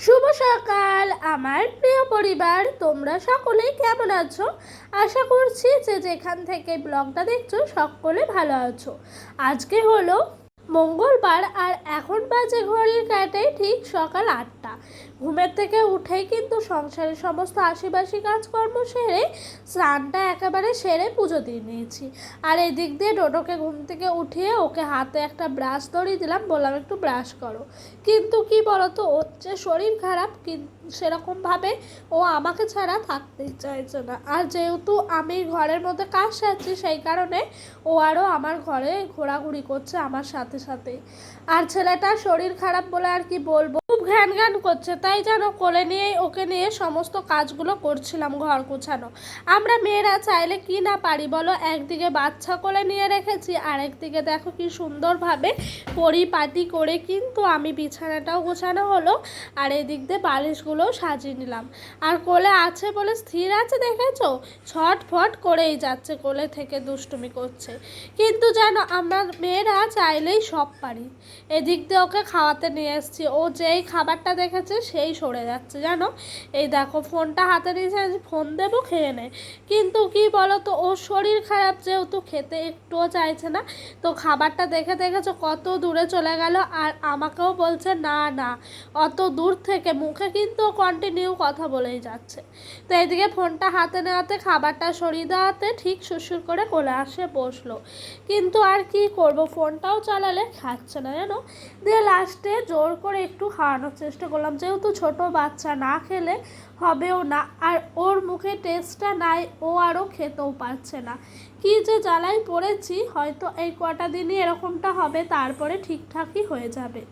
শুভ সকাল আমার প্রিয় পরিবার, তোমরা সকলেই কেমন আছো? আশা করছি যে যেখান থেকে ব্লগটা দেখছো সকলে ভালো আছো। আজকে হলো মঙ্গলবার আর এখন বাজে ঘড়ির কাঁটায় ঠিক সকাল 8টা। ঘুমের থেকে উঠেই কিন্তু সংসারের সমস্ত আশিবাসি কাজকর্ম সেরে স্নানটা একেবারে সেরে পুজো দিয়ে নিয়েছি। আর এই দিক দিয়ে ডোডোকে ঘুম থেকে উঠিয়ে ওকে হাতে একটা ব্রাশ ধরিয়ে দিলাম, বললাম একটু ব্রাশ করো। কিন্তু কি বলতো, ওর যে শরীর খারাপ, সেরকমভাবে ও আমাকে ছাড়া থাকতেই চাইছে না। আর যেহেতু আমি ঘরের মধ্যে কাজ সারছি, সেই কারণে ও আরও আমার ঘরে ঘোরাঘুরি করছে আমার সাথে সাথে। আর ছেলেটার শরীর খারাপ বলে আর কি বলবো, খুব ঘ্যান ঘ্যান করছে, তাই যেন কোলে নিয়েই ওকে নিয়ে সমস্ত কাজগুলো করছিলাম, ঘর গোছানো। আমরা মেয়েরা চাইলে কি না পারি বলো, একদিকে বাচ্চা কোলে নিয়ে রেখেছি, আর একদিকে দেখো কি সুন্দরভাবে পরিপাটি করে কিন্তু আমি বিছানাটাও গোছানো হলো, আর এদিক দিয়ে বালিশগুলোও সাজিয়ে নিলাম। আর কোলে আছে বলে স্থির আছে, দেখেছো, ছটফট করেই যাচ্ছে, কোলে থেকে দুষ্টুমি করছে। কিন্তু জানো, আমরা মেয়েরা চাইলেই সব পারি। এদিক দিয়ে ওকে খাওয়াতে নিয়ে এসেছি, ও যেই খাবারটা দেখেছে সেই সরে যাচ্ছে জানো। এই দেখো ফোনটা হাতে নিয়েছে, ফোন দেবো খেয়ে নে। কিন্তু কি বলো তো, ওর শরীর খারাপ যেহেতু খেতে একটুও চাইছে না। তো খাবারটা দেখে দেখেছো কত দূরে চলে গেল, আর আমাকেও বলছে না না, অত দূর থেকে, মুখে কিন্তু কন্টিনিউ কথা বলেই যাচ্ছে। তো এদিকে ফোনটা হাতে নেওয়াতে, খাবারটা সরিয়ে দেওয়াতে ঠিক সুরসুর করে কোলে আসে বসলো। কিন্তু আর কি করব, ফোনটাও চালালে খাচ্ছে না জানো। দিয়ে লাস্টে জোর করে একটু খাওয়ানোর চেষ্টা করলাম, যেহেতু ছোট বাচ্চা, না খেলে হবেও না, আর ওর মুখে টেস্টটা নাই, ও আরও খেতেও পারছে না। কি যে জ্বালাই পড়েছি, হয়তো এই কটা দিনই এরকমটা হবে, তারপরে ঠিকঠাকই হয়ে যাবে।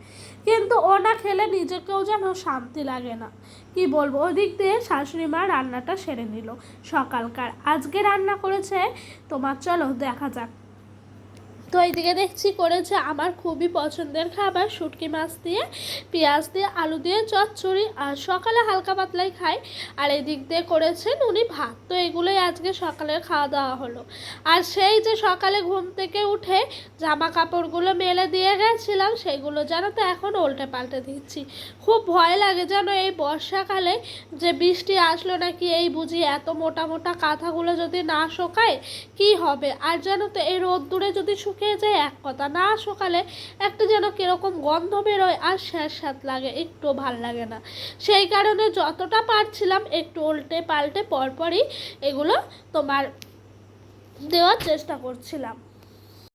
কিন্তু ও না খেলে নিজেকেও যেন শান্তি লাগে না। কি বলবো, ওদিক দিয়ে শাশুড়ি মা রান্নাটা সেরে নিল সকালকার। আজকে রান্না করেছে তোমার, চলো দেখা যাক। তো এইদিকে দেখছি করেছে আমার খুবই পছন্দের খাবার, শুটকি মাছ দিয়ে পেঁয়াজ দিয়ে আলু দিয়ে চচ্চড়ি, আর সকালে হালকা পাতলাই খাই। আর এদিক দিয়ে করেছেন উনি ভাত। তো এগুলোই আজকে সকালের খাওয়া দাওয়া হলো। আর সেই যে সকালে ঘুম থেকে উঠে জামা কাপড়গুলো মেলে দিয়ে গেছিলাম, সেগুলো যেন তো এখন উল্টে পাল্টে দিচ্ছি। খুব ভয় লাগে যেন এই বর্ষাকালে, যে বৃষ্টি আসলো নাকি, এই বুঝি এত মোটা মোটা কাঁথাগুলো যদি না শোকায় কি হবে। আর জানো তো, এই রোদ্দুরে যদি শুকিয়ে যায় এক কথা, না সকালে একটা যেন কীরকম গন্ধ বেরোয়, আর স্যাঁত লাগে, একটু ভাল লাগে না। সেই কারণে যতটা পারছিলাম একটু উল্টে পাল্টে পরপরই এগুলো তোমার দেওয়ার চেষ্টা করছিলাম।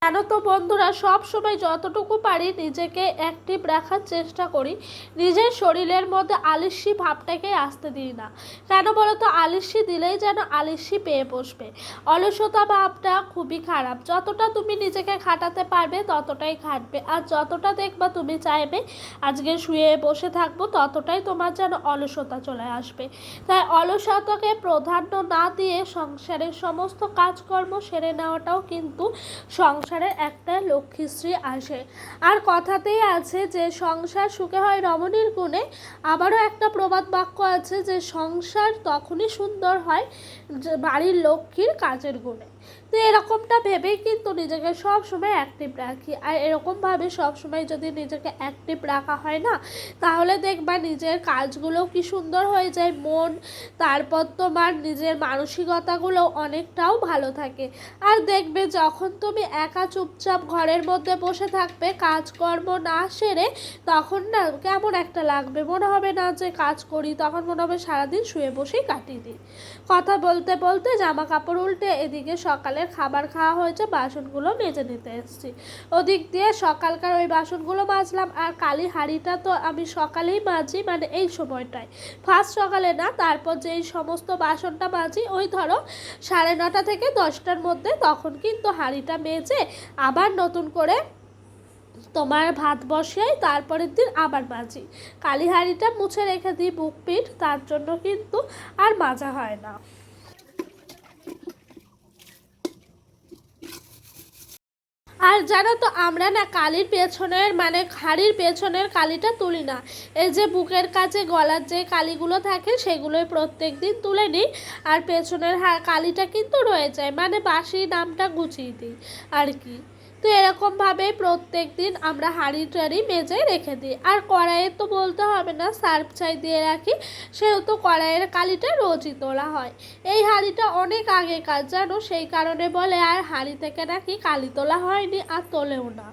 জানো তো বন্ধুরা, সব সময় যতটুকু পারি নিজেকে অ্যাক্টিভ রাখার চেষ্টা করি, নিজের শরীরের মধ্যে আলিস্যি ভাবটাকে আসতে দিই না। কেন বলো তো, আলিস্যি দিলেই যেন আলিস্যি পেয়ে বসবে। অলসতা ভাবটা খুবই খারাপ। যতটা তুমি নিজেকে খাটাতে পারবে ততটাই খাটবে, আর যতটা দেখবা তুমি চাইবে আজকে শুয়ে বসে থাকবো, ততটাই তোমার যেন অলসতা চলে আসবে। তাই অলসতাকে প্রাধান্য না দিয়ে সংসারের সমস্ত কাজকর্ম সেরে নেওয়াটাও কিন্তু সংসারের একটা লক্ষ্মীশ্রী আসে। আর কথাতেই আছে যে সংসার সুখে হয় রমণীর গুণে। আবারও একটা প্রবাদ বাক্য আছে যে সংসার তখনই সুন্দর হয় যে বাড়ির লক্ষ্মীর কাজের গুণে। তো এরকমটা ভেবেই কিন্তু নিজেকে সব সময় অ্যাক্টিভ রাখি। আর এরকমভাবে সব সময় যদি নিজেকে অ্যাক্টিভ রাখা হয় না, তাহলে দেখবা নিজের কাজগুলো কি সুন্দর হয়ে যায়, মন, তারপর তোমার নিজের মানসিকতাগুলো অনেকটাও ভালো থাকে। আর দেখবে যখন তুমি একা চুপচাপ ঘরের মধ্যে বসে থাকবে কাজকর্ম না সেরে, তখন না কেমন একটা লাগবে, মনে হবে না যে কাজ করি, তখন মনে হবে সারাদিন শুয়ে বসেই কাটিয়ে দিই। কথা বলতে বলতে জামা কাপড় উল্টে এদিকে সকালের খাবার খাওয়া হয়েছে, বাসনগুলো মেজে নিতে এসেছি। ওদিক দিয়ে সকালকার ওই বাসনগুলো মাজলাম। আর কালি হাঁড়িটা তো আমি সকালেই মাজি, মানে এই সময়টায়, ফার্স্ট সকালে না, তারপর যেই সমস্ত বাসনটা মাজি ওই ধরো 9:30 থেকে 10টার মধ্যে, তখন কিন্তু হাঁড়িটা মেজে আবার নতুন করে তোমার ভাত বসাই, তারপরের দিন আবার মাজি। কালি হাঁড়িটা মুছে রেখে দিই বুক পিঠ, তার জন্য কিন্তু আর মাজা হয় না। আর জানো তো, আমরা না কালির পেছনের, মানে হাড়ির পেছনের কালিটা তুলি না। এই যে বুকের কাছে গলার যে কালিগুলো থাকে সেগুলোই প্রত্যেক দিন তুলে নিই। আর পেছনের কালিটা কিন্তু রয়ে যায়, মানে বাসি নামটা গুছিয়ে দিই আর কি। তো এরকমভাবে প্রত্যেক দিন আমরা হাঁড়ি টাড়ি মেজে রেখে দিই। আর কড়াইয়ে তো বলতে হবে না, সার্ফ ছাই দিয়ে রাখি, সেহেতু কড়াইয়ের কালিটা রোজই তোলা হয়। এই হাঁড়িটা অনেক আগেকার জানো, সেই কারণে বলে আর হাঁড়ি থেকে নাকি কালি তোলা হয়নি আর তোলেও না।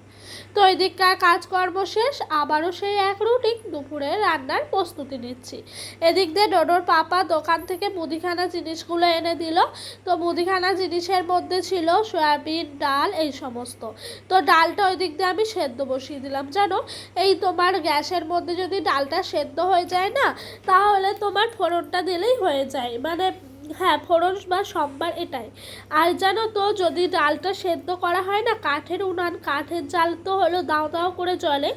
তো এদিককার কাজকর্ম শেষ, আবারও সেই এক রুটিন, দুপুরে রান্নার প্রস্তুতি নিচ্ছি। এদিক দিয়ে ডোডোর পাপা দোকান থেকে মুদিখানা জিনিসগুলো এনে দিল। তো মুদিখানা জিনিসের মধ্যে ছিল সয়াবিন, ডাল, এই সমস্ত। তো ডালটা ওই দিক দিয়ে আমি সেদ্ধ বসিয়ে দিলাম জানো। এই তোমার গ্যাসের মধ্যে যদি ডালটা সেদ্ধ হয়ে যায় না, তাহলে তোমার ফোড়নটা দিলেই হয়ে যায়, মানে হ্যাঁ, ফোড়ন বা সম্বার এটাই। আর জানো তো, যদি ডালটা সেদ্ধ করা হয় না, কাঠের উনান, কাঠের জাল তো হলো দাও দাও করে জ্বলে,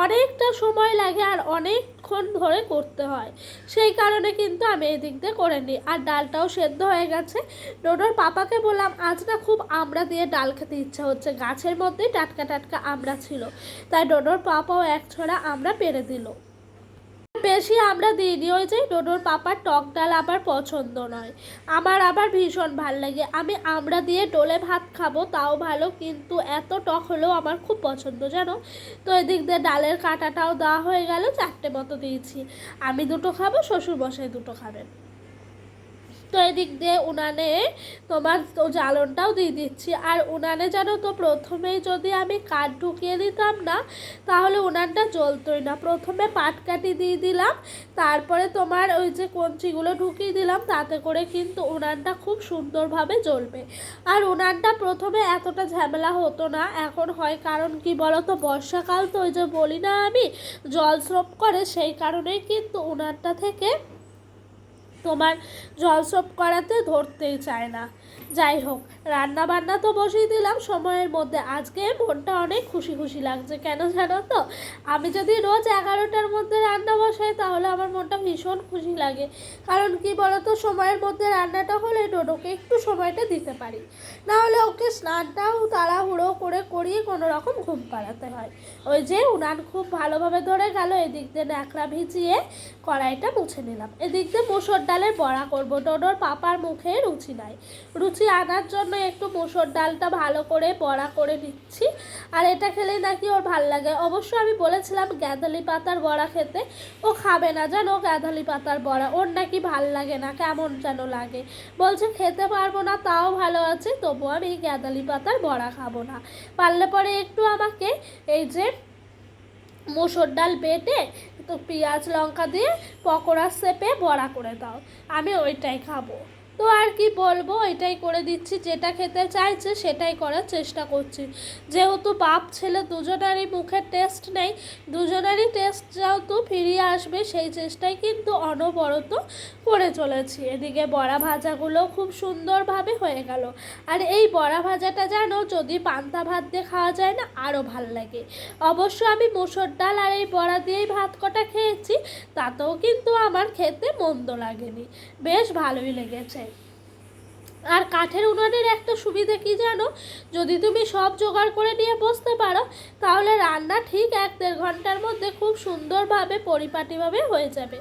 অনেকটা সময় লাগে আর অনেকক্ষণ ধরে করতে হয়। সেই কারণে কিন্তু আমি এদিক দিয়ে করে নিই। আর ডালটাও সেদ্ধ হয়ে গেছে। ডোডোর পাপাকে বললাম আজ না খুব আমড়া দিয়ে ডাল খেতে ইচ্ছা হচ্ছে, গাছের মধ্যেই টাটকা টাটকা আমড়া ছিল, তাই ডোডোর পাপাও এক ছড়া আমড়া পেড়ে দিল। বেশি আমরা দিইনি, ওই যে ডোডোর পাপার টক ডাল আবার পছন্দ নয়, আমার আবার ভীষণ ভাল লাগে। আমি আমড়া দিয়ে ডোলে ভাত খাবো তাও ভালো, কিন্তু এত টক হলেও আমার খুব পছন্দ জানো। তো এদিক দিয়ে ডালের কাঁটাটাও দেওয়া হয়ে গেল, 4টে মতো দিয়েছি। আমি 2টো খাবো, শ্বশুরমশাই 2টো খাবেন। তো এদিক দিয়ে উনানে তোমার তো জ্বালনটাও দিয়ে দিচ্ছি। আর উনানে জানো তো, প্রথমেই যদি আমি কাঠ ঢুকিয়ে দিতাম না, তাহলে উনানটা জ্বলতোই না। প্রথমে পাটকাঠি দিয়ে দিলাম, তারপরে তোমার ওই যে কঞ্চিগুলো ঢুকিয়ে দিলাম, তাতে করে কিন্তু উনানটা খুব সুন্দরভাবে জ্বলবে। আর উনানটা প্রথমে এতটা ঝামেলা হতো না, এখন হয়। কারণ কি বলো তো, বর্ষাকাল তো, ওই যে বলি না আমি, জল স্রোত করে, সেই কারণেই কিন্তু উনানটা থেকে তোমার জল সোপ করাতে ধরতেই চায় না। যাই হোক, রান্না বান্না তো বসিয়ে দিলাম সময়ের মধ্যে। আজকে মনটা অনেক খুশি খুশি লাগছে, কেন জানো তো, আমি যদি রোজ 11টার মধ্যে রান্না বসাই তাহলে আমার মনটা ভীষণ খুশি লাগে। কারণ কি বলো তো, সময়ের মধ্যে রান্নাটা হলে ডোডোকে একটু সময়টা দিতে পারি, নাহলে ওকে স্নানটাও তাড়াহুড়ো করে করিয়ে কোনো রকম ঘুম পাড়াতে হয়। ওই যে উনান খুব ভালোভাবে ধরে গেল, এদিক দিয়ে ন্যাকড়া ভিজিয়ে কড়াইটা মুছে নিলাম। এদিক দিয়ে মুসুর ডালের বড়া করব। ডোডোর পাপার মুখে রুচি নাই, রুচি আনার জন্য একটু মুসুর ডালটা ভালো করে বড়া করে নিচ্ছি। আর এটা খেলেই নাকি ওর ভাল লাগে। অবশ্য আমি বলেছিলাম গ্যাঁধালি পাতার বড়া খেতে, ও খাবে না জানো। গ্যাঁধালি পাতার বড়া ওর নাকি ভাল লাগে না, কেমন যেন লাগে, বলছে খেতে পারবো না, তাও ভালো আছে, তবু আমি গ্যাঁধালি পাতার বড়া খাবো না। পারলে পরে একটু আমাকে এই যে মুসুর ডাল বেটে তো পেঁয়াজ লঙ্কা দিয়ে পকোড়া শেপে বড়া করে দাও, আমি ওইটাই খাবো। তো আর কি বলবো, এটাই করে দিচ্ছি, যেটা খেতে চাইছে সেটাই করার চেষ্টা করছি। যেহেতু বাপ ছেলে দুজনারই মুখের টেস্ট নেই, দুজনারই টেস্ট যেহেতু ফিরিয়ে আসবে, সেই চেষ্টাই কিন্তু অনবরত করে চলেছি। এদিকে বড়া ভাজাগুলো খুব সুন্দরভাবে হয়ে গেল। আর এই বড়া ভাজাটা জানো, যদি পান্তা ভাত দিয়ে খাওয়া যায় না, আরও ভাল লাগে। অবশ্য আমি মুসুর ডাল আর এই বড়া দিয়েই ভাত কটা খেয়েছি, তাতেও কিন্তু আমার খেতে মন্দ লাগেনি, বেশ ভালোই লেগেছে। আর কাঠের উনানের একটা সুবিধা কি জানো, যদি তুমি সব জোগাড় করে নিয়ে বসতে পারো, তাহলে রান্না ঠিক 1-1.5 ঘন্টার মধ্যে খুব সুন্দরভাবে পরিপাটিভাবে হয়ে যাবে।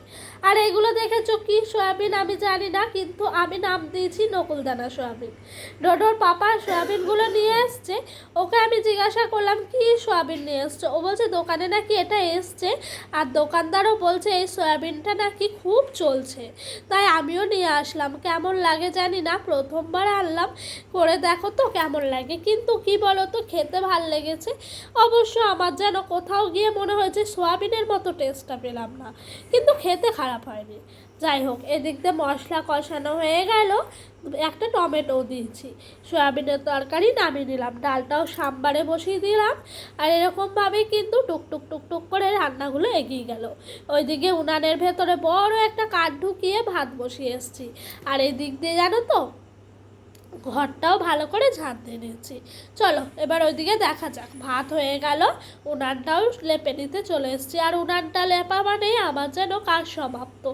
আর এগুলো দেখেছো কি সয়াবিন আমি জানি না, কিন্তু আমি নাম দিয়েছি নকুলদানা সয়াবিন। ডোডোর পাপা সয়াবিনগুলো নিয়ে এসছে, ওকে আমি জিজ্ঞাসা করলাম কি সয়াবিন নিয়ে এসছো, ও বলছে দোকানে নাকি এটা এসছে, আর দোকানদারও বলছে এই সয়াবিনটা নাকি খুব চলছে, তাই আমিও নিয়ে আসলাম। কেমন লাগে জানি না, প্রথমবার আনলাম, করে দেখো তো কেমন লাগে। কিন্তু কি বলো তো, খেতে ভাল লেগেছে। অবশ্য আমার যেন কোথাও গিয়ে মনে হয়েছে সয়াবিনের মতো টেস্টটা পেলাম না, কিন্তু খেতে খারাপ হয়নি। যাই হোক, এদিক দিয়ে মশলা কষানো হয়ে গেল, একটা টমেটো দিয়েছি, সয়াবিনের তরকারি নামিয়ে নিলাম, ডালটাও সাম্বারে বসিয়ে দিলাম। আর এরকমভাবেই কিন্তু টুকটুক টুকটুক করে রান্নাগুলো এগিয়ে গেল। ওইদিকে উনানের ভেতরে বড় একটা কাঠ ঢুকিয়ে ভাত বসিয়ে এসেছি। আর এই দিক দিয়ে জানো তো, ঘরটাও ভালো করে ঝাঁট দিয়ে নিচ্ছি। চলো এবার ওইদিকে দেখা যাক। ভাত হয়ে গেল, উনানটাও লেপে নিতে চলে এসেছি। আর উনানটা লেপা মানেই আমার যেন কাজ সমাপ্ত।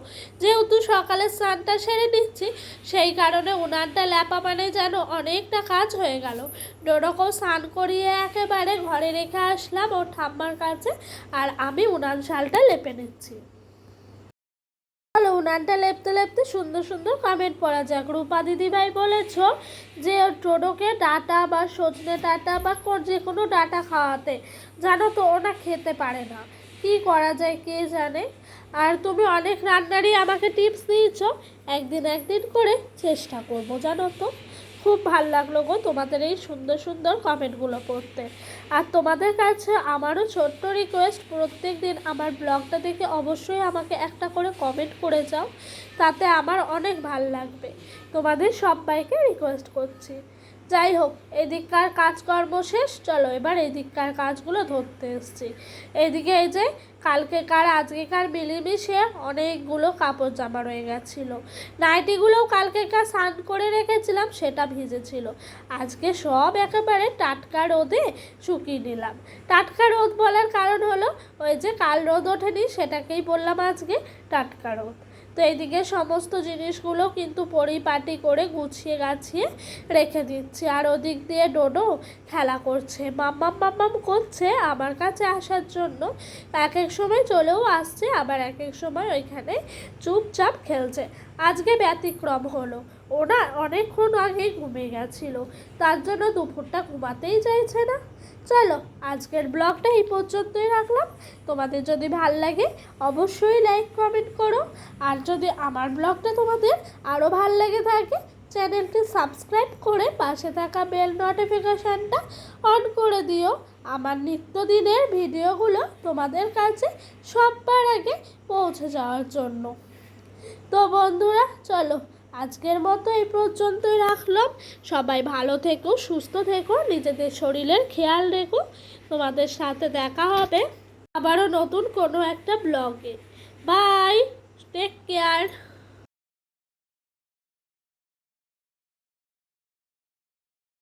যেহেতু সকালে স্নানটা সেরে নিচ্ছি, সেই কারণে উনানটা লেপা মানে যেন অনেকটা কাজ হয়ে গেল। ডোডোকেও স্নান করিয়ে একেবারে ঘরে রেখে আসলাম ওর ঠাম্মার কাছে, আর আমি উনান শালটা লেপে নিচ্ছি। চলো উনানটা লেপতে লেপতে সুন্দর সুন্দর কমেন্ট পড়া যাক। রূপা দিদিভাই বলেছ যে টোটোকে ডাঁটা বা সজনে ডাঁটা বা যে কোনো ডাঁটা খাওয়াতে, জানো তো ওনা খেতে পারে না, কি করা যায় কে জানে। আর তুমি অনেক রান্নারই আমাকে টিপস দিয়েছ, একদিন করে চেষ্টা করব, জানো তো। খুব ভাল লাগলো গো তোমাদের এই সুন্দর সুন্দর কমেন্টগুলো পড়তে। আর তোমাদের কাছে আমারও ছোট্ট রিকোয়েস্ট, প্রত্যেক দিন আমার ব্লগটা দেখে অবশ্যই আমাকে একটা করে কমেন্ট করে যাও, তাতে আমার অনেক ভাল লাগবে। তোমাদের সবাইকে রিকোয়েস্ট করছি। যাই হোক, এদিককার কাজকর্ম শেষ, চলো এবার এদিককার কাজগুলো ধরতে এসছি। এদিকে এই যে কালকেকার আজকেকার মিলেমিশে অনেকগুলো কাপড় জামা রয়ে গেছিলো। নাইটিগুলোও কালকেকার স্নান করে রেখেছিলাম, সেটা ভিজেছিল। আজকে সব একেবারে টাটকা রোদে শুকিয়ে নিলাম। টাটকা রোদ বলার কারণ হলো ওই যে কাল রোদ ওঠেনি, সেটাকেই বললাম আজকে টাটকা রোদ। তো এইদিকে সমস্ত জিনিসগুলো কিন্তু পরিপাটি করে গুছিয়ে গাছিয়ে রেখে দিচ্ছি। আর ওদিক দিয়ে ডোডো খেলা করছে, মাম্মাম করছে আমার কাছে আসার জন্য। এক এক সময় চলেও আসছে, আবার এক এক সময় ওইখানে চুপচাপ খেলছে। আজকে ব্যতিক্রম হলো, ওরা অনেকক্ষণ আগেই ঘুমিয়ে গেছিলো, তার জন্য দুপুরটা ঘুমাতেই চাইছে না। চলো আজকের ব্লগটা এই পর্যন্তই রাখলাম। তোমাদের যদি ভাল লাগে অবশ্যই লাইক কমেন্ট করো, আর যদি আমার ব্লগটা তোমাদের আরও ভাল লেগে থাকে চ্যানেলটি সাবস্ক্রাইব করে পাশে থাকা বেল নোটিফিকেশানটা অন করে দিও, আমার নিত্যদিনের ভিডিওগুলো তোমাদের কাছে সবার আগে পৌঁছে যাওয়ার জন্য। তো বন্ধুরা চলো আজকের মতো এই পর্যন্তই রাখলাম। সবাই ভালো থেকো, সুস্থ থেকো, নিজেদের শরীরের খেয়াল রেখো। তোমাদের সাথে দেখা হবে আবারও নতুন কোনো একটা ব্লগে। Bye, take care.